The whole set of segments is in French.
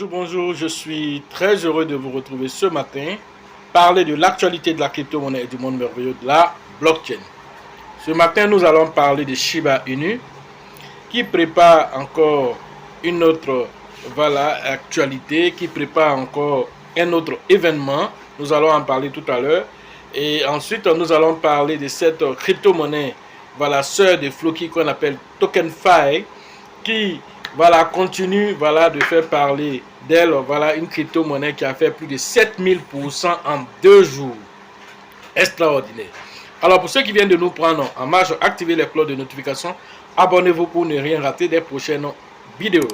bonjour, je suis très heureux de vous retrouver ce matin, parler de l'actualité de la crypto-monnaie et du monde merveilleux de la blockchain. Ce matin, nous allons parler de Shiba Inu, qui prépare encore une autre actualité, qui prépare encore un autre événement. Nous allons en parler tout à l'heure. Et ensuite, nous allons parler de cette crypto-monnaie, sœur de Floki qu'on appelle TokenFi, qui continue de faire parler d'elle. Une crypto-monnaie qui a fait plus de 7000% en 2 jours. Extraordinaire. Alors, pour ceux qui viennent de nous prendre en marche, activez les cloches de notification. Abonnez-vous pour ne rien rater des prochaines vidéos.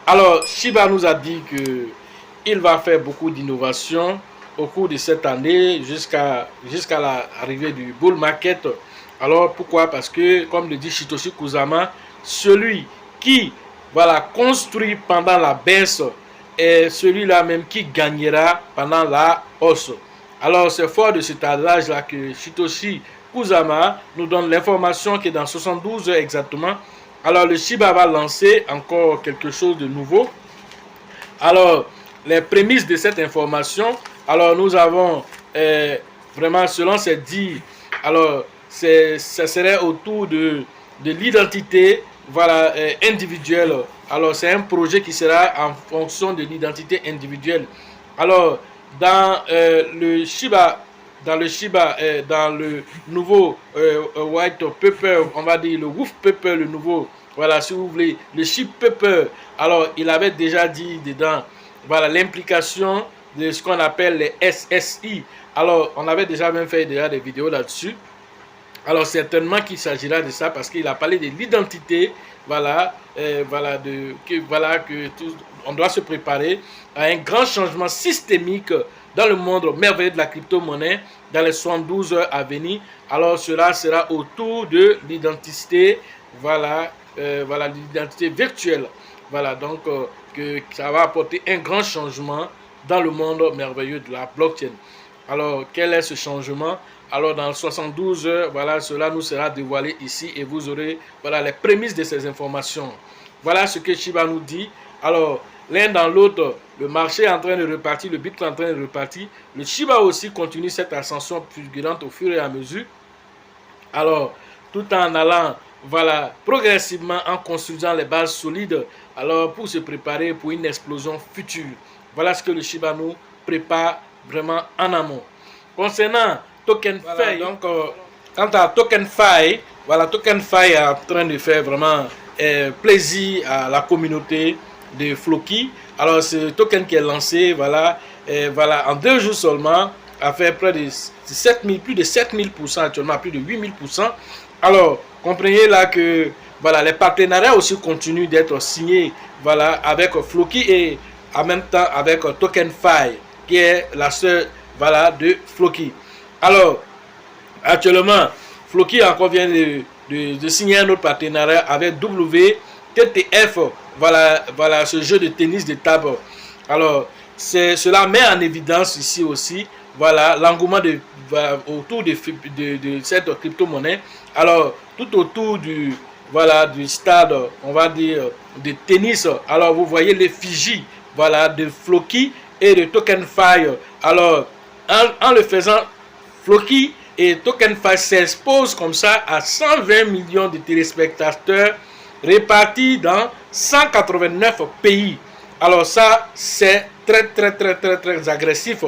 Alors, Shiba nous a dit qu'il va faire beaucoup d'innovations au cours de cette année jusqu'à l'arrivée du bull market. Alors, pourquoi? Parce que, comme le dit Satoshi Kusama, celui qui construit pendant la baisse est celui-là même qui gagnera pendant la hausse. Alors, c'est fort de cet adage-là que Satoshi Kusama nous donne l'information qui est dans 72 heures exactement. Alors, le Shiba va lancer encore quelque chose de nouveau. Alors, les prémices de cette information, alors nous avons vraiment, selon ces dires, alors, ça serait autour de l'identité individuelle. Alors, c'est un projet qui sera en fonction de l'identité individuelle. Alors, dans le nouveau white paper, on va dire le wolf paper, le nouveau, si vous voulez, le sheep paper. Alors, il avait déjà dit dedans, l'implication de ce qu'on appelle les SSI. Alors, on avait déjà même fait des vidéos là-dessus. Alors, certainement qu'il s'agira de ça parce qu'il a parlé de l'identité, on doit se préparer à un grand changement systémique dans le monde merveilleux de la crypto-monnaie dans les 72 heures à venir. Alors, cela sera autour de l'identité, l'identité virtuelle. Donc, que ça va apporter un grand changement dans le monde merveilleux de la blockchain. Alors, quel est ce changement? Alors, dans 72 heures, cela nous sera dévoilé ici et vous aurez les prémices de ces informations. Voilà ce que Shiba nous dit. Alors, l'un dans l'autre, le marché est en train de repartir, le Bitcoin est en train de repartir. Le Shiba aussi continue cette ascension fulgurante au fur et à mesure. Alors, tout en allant, progressivement en construisant les bases solides, alors pour se préparer pour une explosion future. Voilà ce que le Shiba nous prépare vraiment en amont. Concernant TokenFi, donc quant à TokenFi, TokenFi est en train de faire vraiment plaisir à la communauté de Floki. Alors ce token qui est lancé, en 2 jours seulement, a fait près de 7000, plus de 7000% actuellement, plus de 8000%. Alors comprenez là que les partenariats aussi continuent d'être signés avec Floki et en même temps avec TokenFi qui est la sœur de Floki. Alors, actuellement, Floki encore vient de signer un autre partenariat avec WTTF, ce jeu de tennis de table. Alors, cela met en évidence ici aussi, l'engouement autour de cette crypto-monnaie. Alors, tout autour du stade, on va dire, de tennis. Alors, vous voyez l'effigie, de Floki et de TokenFi. Alors, en le faisant, Floki et TokenFi s'exposent comme ça à 120 millions de téléspectateurs répartis dans 189 pays. Alors ça, c'est très agressif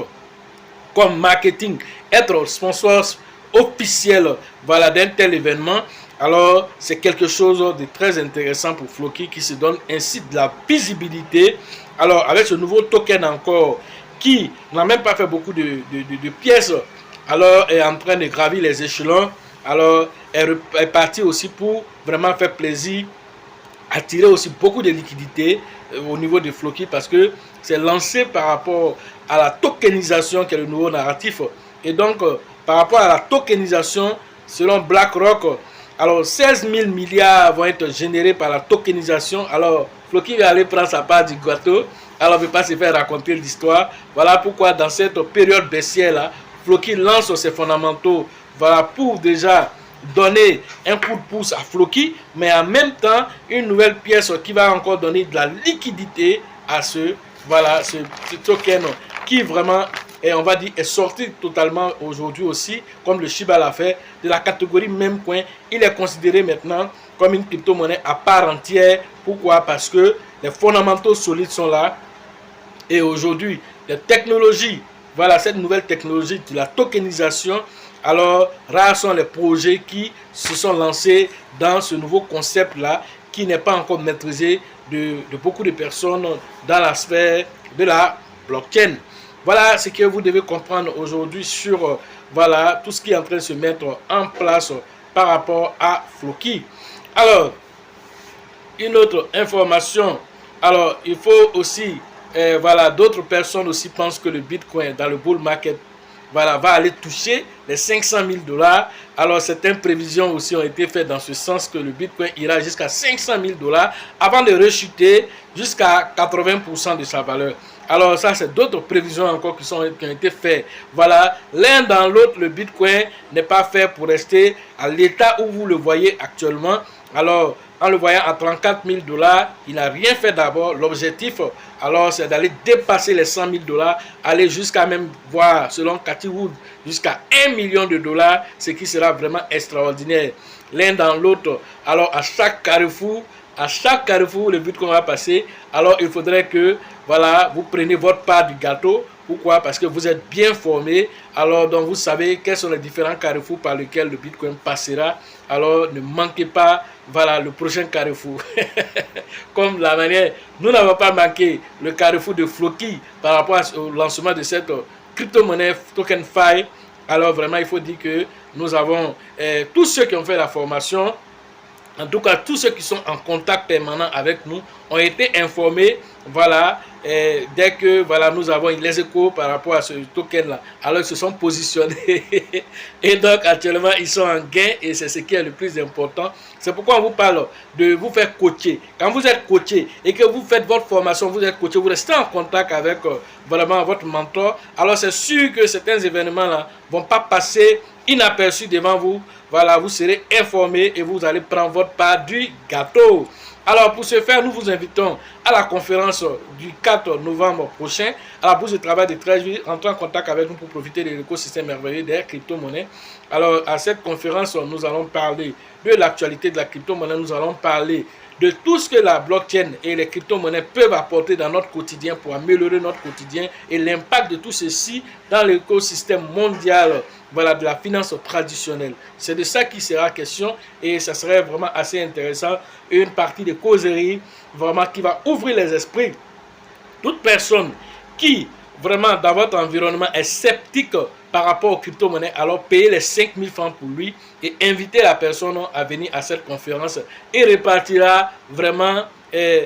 comme marketing. Être sponsor officiel d'un tel événement, alors c'est quelque chose de très intéressant pour Floki qui se donne ainsi de la visibilité. Alors avec ce nouveau token encore, qui n'a même pas fait beaucoup de pièces, alors est en train de gravir les échelons, alors est parti aussi pour vraiment faire plaisir, attirer aussi beaucoup de liquidités au niveau de Floki parce que c'est lancé par rapport à la tokenisation qui est le nouveau narratif. Et donc, par rapport à la tokenisation, selon BlackRock, alors 16 000 milliards vont être générés par la tokenisation. Alors, Floki va aller prendre sa part du gâteau. Alors, on ne veut pas se faire raconter l'histoire. Voilà pourquoi dans cette période baissière-là, Floki lance ses fondamentaux pour déjà donner un coup de pouce à Floki, mais en même temps, une nouvelle pièce qui va encore donner de la liquidité à ce voilà, ce token qui vraiment, et on va dire, est sorti totalement aujourd'hui aussi, comme le Shiba l'a fait, de la catégorie même coin. Il est considéré maintenant comme une crypto-monnaie à part entière. Pourquoi? Parce que les fondamentaux solides sont là. Et aujourd'hui, les technologies, voilà, cette nouvelle technologie de la tokenisation, alors rares sont les projets qui se sont lancés dans ce nouveau concept-là, qui n'est pas encore maîtrisé de beaucoup de personnes dans la sphère de la blockchain. Voilà ce que vous devez comprendre aujourd'hui sur voilà, tout ce qui est en train de se mettre en place par rapport à Floki. Alors, une autre information, alors il faut aussi, voilà, d'autres personnes aussi pensent que le Bitcoin dans le bull market, voilà, va aller toucher les 500 000 $. Alors certaines prévisions aussi ont été faites dans ce sens que le Bitcoin ira jusqu'à 500 000 $ avant de rechuter jusqu'à 80% de sa valeur. Alors ça, c'est d'autres prévisions encore qui ont été faites. Voilà, l'un dans l'autre, le Bitcoin n'est pas fait pour rester à l'état où vous le voyez actuellement. Alors, en le voyant à 34 000 $, il n'a rien fait d'abord. L'objectif, alors, c'est d'aller dépasser les 100 000 $, aller jusqu'à même voir, selon Cathy Wood, jusqu'à 1 million de $, ce qui sera vraiment extraordinaire. L'un dans l'autre, alors à chaque carrefour, le Bitcoin va passer. Alors, il faudrait que, voilà, vous preniez votre part du gâteau. Pourquoi? Parce que vous êtes bien formé. Alors, donc, vous savez quels sont les différents carrefours par lesquels le Bitcoin passera. Alors, ne manquez pas, voilà, le prochain carrefour. Comme la manière, nous n'avons pas manqué le carrefour de Floki par rapport au lancement de cette crypto-monnaie TokenFi. Alors, vraiment, il faut dire que nous avons tous ceux qui ont fait la formation. En tout cas, tous ceux qui sont en contact permanent avec nous ont été informés, voilà, dès que voilà, nous avons les échos par rapport à ce token-là. Alors, ils se sont positionnés et donc, actuellement, ils sont en gain et c'est ce qui est le plus important. C'est pourquoi on vous parle de vous faire coacher. Quand vous êtes coaché et que vous faites votre formation, vous êtes coaché, vous restez en contact avec vraiment votre mentor. Alors, c'est sûr que certains événements-là ne vont pas passer inaperçus devant vous. Voilà, vous serez informé et vous allez prendre votre part du gâteau. Alors, pour ce faire, nous vous invitons à la conférence du 4 novembre prochain à la bourse de travail de Treichville. Entrez en contact avec nous pour profiter de l'écosystème merveilleux des crypto-monnaies. Alors, à cette conférence, nous allons parler de l'actualité de la crypto-monnaie. Nous allons parler de tout ce que la blockchain et les crypto-monnaies peuvent apporter dans notre quotidien pour améliorer notre quotidien et l'impact de tout ceci dans l'écosystème mondial, voilà, de la finance traditionnelle. C'est de ça qui sera question et ça serait vraiment assez intéressant. Une partie de causerie vraiment qui va ouvrir les esprits. Toute personne qui vraiment dans votre environnement est sceptique par rapport aux crypto-monnaies, alors payez les 5 000 francs pour lui et invitez la personne à venir à cette conférence et repartira vraiment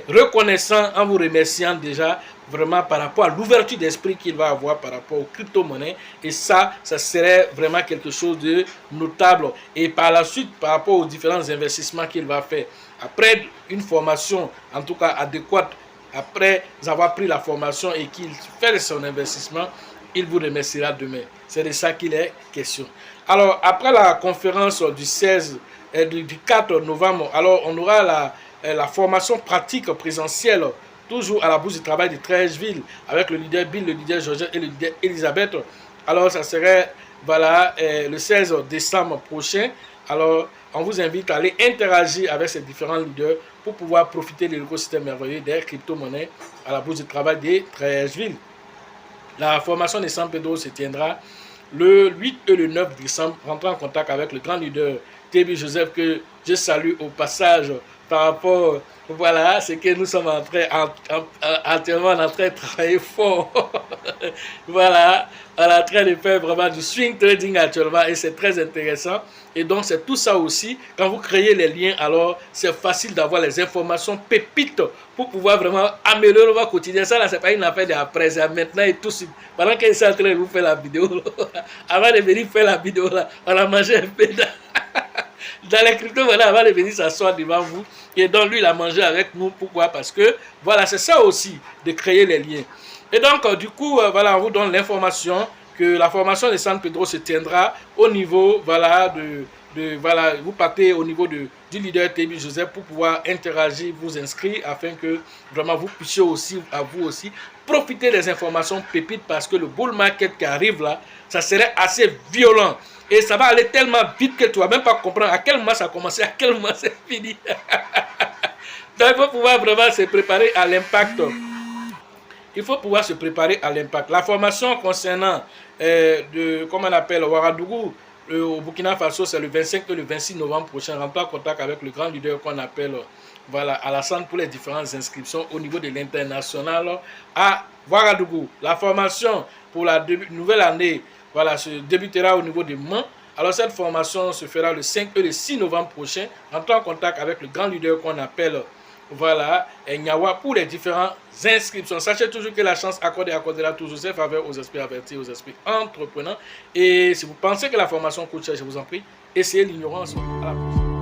reconnaissant en vous remerciant déjà vraiment par rapport à l'ouverture d'esprit qu'il va avoir par rapport aux crypto-monnaies. Et ça serait vraiment quelque chose de notable. Et par la suite, par rapport aux différents investissements qu'il va faire, après une formation, en tout cas adéquate, après avoir pris la formation et qu'il fait son investissement, il vous remerciera demain. C'est de ça qu'il est question. Alors, après la conférence du 4 novembre, alors on aura la formation pratique présentielle, toujours à la bourse du travail de Treichville, avec le leader Bill, le leader Georgette et le leader Elisabeth. Alors, ça serait voilà, le 16 décembre prochain. Alors, on vous invite à aller interagir avec ces différents leaders pour pouvoir profiter de l'écosystème merveilleux des crypto-monnaies à la bourse du travail de Treichville. La formation de San Pedro se tiendra le 8 et le 9 décembre. Rentrez en contact avec le grand leader Tébi Joseph, que je salue au passage par rapport voilà, à ce que nous sommes actuellement en train de travailler fort. Voilà, on est en train de faire vraiment du swing trading actuellement et c'est très intéressant. Et donc c'est tout ça aussi. Quand vous créez les liens, alors c'est facile d'avoir les informations pépites pour pouvoir vraiment améliorer votre quotidien. Ça là, c'est pas une affaire d'après, c'est maintenant et tout de suite. Pendant que je suis en train de vous faire la vidéo, avant de venir faire la vidéo là, on a mangé un peu dans les crypto-monnaies avant de venir s'asseoir devant vous. Et donc lui, il a mangé avec nous. Pourquoi? Parce que voilà, c'est ça aussi, de créer les liens. Et donc, du coup, voilà, on vous donne l'information que la formation de San Pedro se tiendra au niveau, voilà, voilà, vous partez au niveau du leader TB Joseph pour pouvoir interagir, vous inscrire afin que vraiment vous puissiez aussi, à vous aussi, profiter des informations pépites parce que le bull market qui arrive là, ça serait assez violent. Et ça va aller tellement vite que tu ne vas même pas comprendre à quel moment ça a commencé, à quel moment c'est fini. Donc il faut pouvoir vraiment se préparer à l'impact. Il faut pouvoir se préparer à l'impact. La formation concernant, comment on appelle, Ouagadougou, au Burkina Faso, c'est le 25 et le 26 novembre prochain. Rentre en contact avec le grand leader qu'on appelle voilà, Alassane pour les différentes inscriptions au niveau de l'international à Ouagadougou. La formation pour la nouvelle année voilà, se débutera au niveau de Mans. Alors cette formation se fera le 5 et le 6 novembre prochain. Rentre en contact avec le grand leader qu'on appelle voilà, Nyawa pour les différentes inscriptions. Sachez toujours que la chance accordera toujours ses faveurs aux esprits avertis, aux esprits entreprenants. Et si vous pensez que la formation coûte cher, je vous en prie, essayez l'ignorance. À la prochaine.